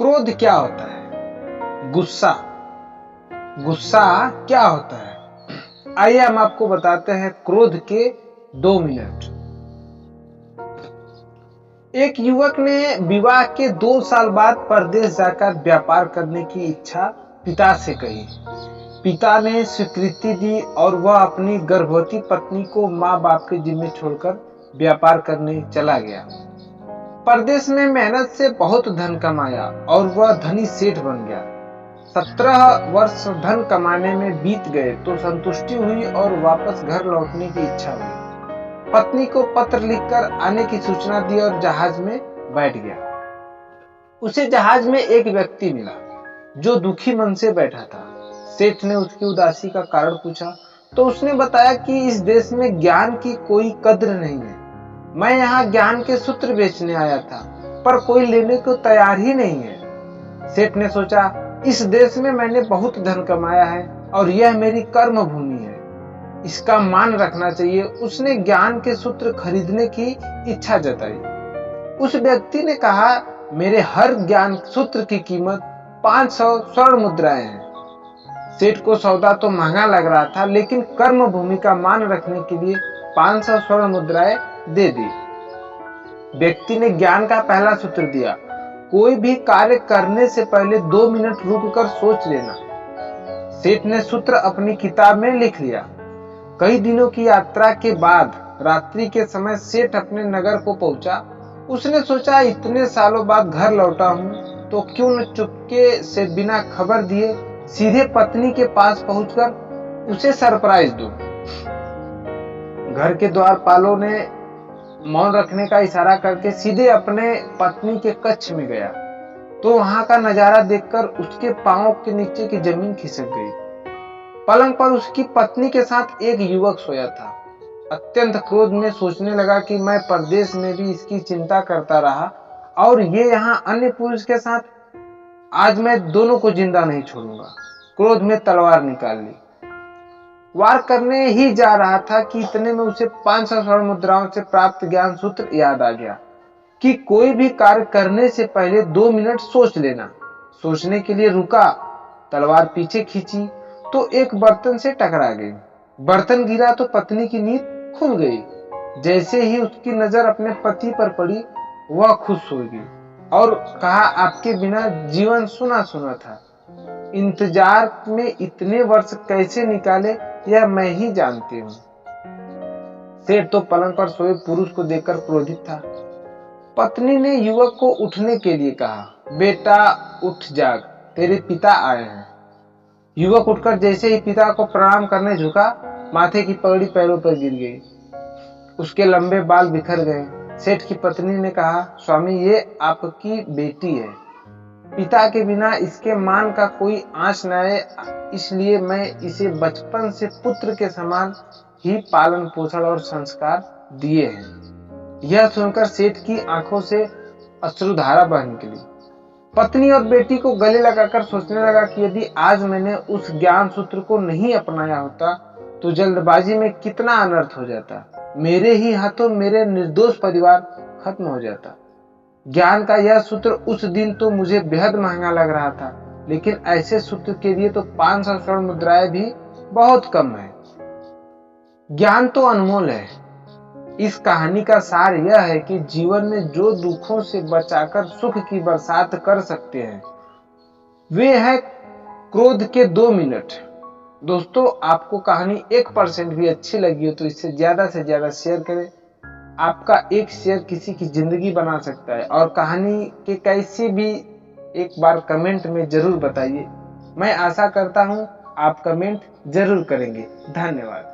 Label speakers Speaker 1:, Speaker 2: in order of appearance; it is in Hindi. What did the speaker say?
Speaker 1: क्रोध क्या होता है? गुस्सा। गुस्सा क्या होता है? आइए हम आपको बताते हैं क्रोध के 2 मिनट। एक युवक ने विवाह के 2 साल बाद परदेश जाकर व्यापार करने की इच्छा पिता से कही। पिता ने स्वीकृति दी और वह अपनी गर्भवती पत्नी को माँ बाप के जिम्मे छोड़कर व्यापार करने चला गया। परदेश में मेहनत से बहुत धन कमाया और वह धनी सेठ बन गया। 17 वर्ष धन कमाने में बीत गए तो संतुष्टि हुई और वापस घर लौटने की इच्छा हुई। पत्नी को पत्र लिखकर आने की सूचना दी और जहाज में बैठ गया। उसे जहाज में एक व्यक्ति मिला जो दुखी मन से बैठा था। सेठ ने उसकी उदासी का कारण पूछा तो उसने बताया कि इस देश में ज्ञान की कोई कद्र नहीं है। मैं यहाँ ज्ञान के सूत्र बेचने आया था पर कोई लेने को तैयार ही नहीं है। सेठ ने सोचा, इस देश में मैंने बहुत धन कमाया है और यह मेरी कर्म भूमि है, इसका मान रखना चाहिए। उसने ज्ञान के सूत्र खरीदने की इच्छा जताई। उस व्यक्ति ने कहा, मेरे हर ज्ञान सूत्र की कीमत 500 स्वर्ण मुद्राएं हैं। सेठ को सौदा तो महंगा लग रहा था लेकिन कर्म भूमि का मान रखने के लिए 500 स्वर्ण मुद्राएं दे दी। व्यक्ति ने ज्ञान का पहला सूत्र दिया, कोई भी कार्य करने से पहले 2 मिनट रुककर सोच लेना। सेठ ने सूत्र अपनी किताब में लिख लिया। कई दिनों की यात्रा के बाद रात्रि के समय सेठ अपने नगर को पहुंचा। उसने सोचा, इतने सालों बाद घर लौटा हूं तो क्यों न चुपके से बिना खबर दिए सीधे पत्नी के पास पहुंचकर उसे सरप्राइज दूं। घर के द्वारपालों ने मौन रखने का इशारा करके सीधे अपने पत्नी के कक्ष में गया तो वहां का नजारा देखकर उसके पांवों के नीचे की जमीन खिसक गई। पलंग पर उसकी पत्नी के साथ एक युवक सोया था। अत्यंत क्रोध में सोचने लगा कि मैं परदेश में भी इसकी चिंता करता रहा और ये यहाँ अन्य पुरुष के साथ, आज मैं दोनों को जिंदा नहीं छोड़ूंगा। क्रोध में तलवार निकाल ली। वार करने ही जा रहा था कि इतने में उसे 500 स्वर्ण मुद्राओं से प्राप्त ज्ञान सूत्र याद आ गया कि कोई भी कार्य करने से पहले 2 मिनट सोच लेना। सोचने के लिए रुका, तलवार पीछे खींची तो एक बर्तन से टकरा गई। बर्तन गिरा तो पत्नी की नींद खुल गई। जैसे ही उसकी नजर अपने पति पर पड़ी वह खुश हो गई और कहा, आपके बिना जीवन सुना सुना था। इंतजार में इतने वर्ष कैसे निकाले यह मैं ही जानती हूँ। सेठ तो पलंग पर सोए पुरुष को देखकर क्रोधित था। पत्नी ने युवक को उठने के लिए कहा, बेटा उठ जाग, तेरे पिता आए हैं। युवक उठकर जैसे ही पिता को प्रणाम करने झुका, माथे की पगड़ी पैरों पर गिर गई। उसके लंबे बाल बिखर गए। सेठ की पत्नी ने कहा, स्वामी ये आपकी बेटी है, पिता के बिना इसके मान का कोई आंच न आए, इसलिए मैं इसे बचपन से पुत्र के समान ही पालन पोषण और संस्कार दिए हैं। यह सुनकर सेठ की आंखों से अश्रुधारा बह निकली। पत्नी और बेटी को गले लगाकर सोचने लगा कि यदि आज मैंने उस ज्ञान सूत्र को नहीं अपनाया होता तो जल्दबाजी में कितना अनर्थ हो जाता। मेरे ही हाथों मेरे निर्दोष परिवार खत्म हो जाता। ज्ञान का यह सूत्र उस दिन तो मुझे बेहद महंगा लग रहा था, लेकिन ऐसे सूत्र के लिए तो 500 स्वर्ण मुद्राएं भी बहुत कम है। ज्ञान तो अनमोल है। इस कहानी का सार यह है कि जीवन में जो दुखों से बचाकर सुख की बरसात कर सकते हैं वे है क्रोध के 2 मिनट। दोस्तों, आपको कहानी 1% भी अच्छी लगी हो तो इसे ज्यादा से ज्यादा शेयर करें। आपका एक शेयर किसी की जिंदगी बना सकता है। और कहानी के कैसे भी एक बार कमेंट में जरूर बताइए। मैं आशा करता हूं आप कमेंट जरूर करेंगे। धन्यवाद।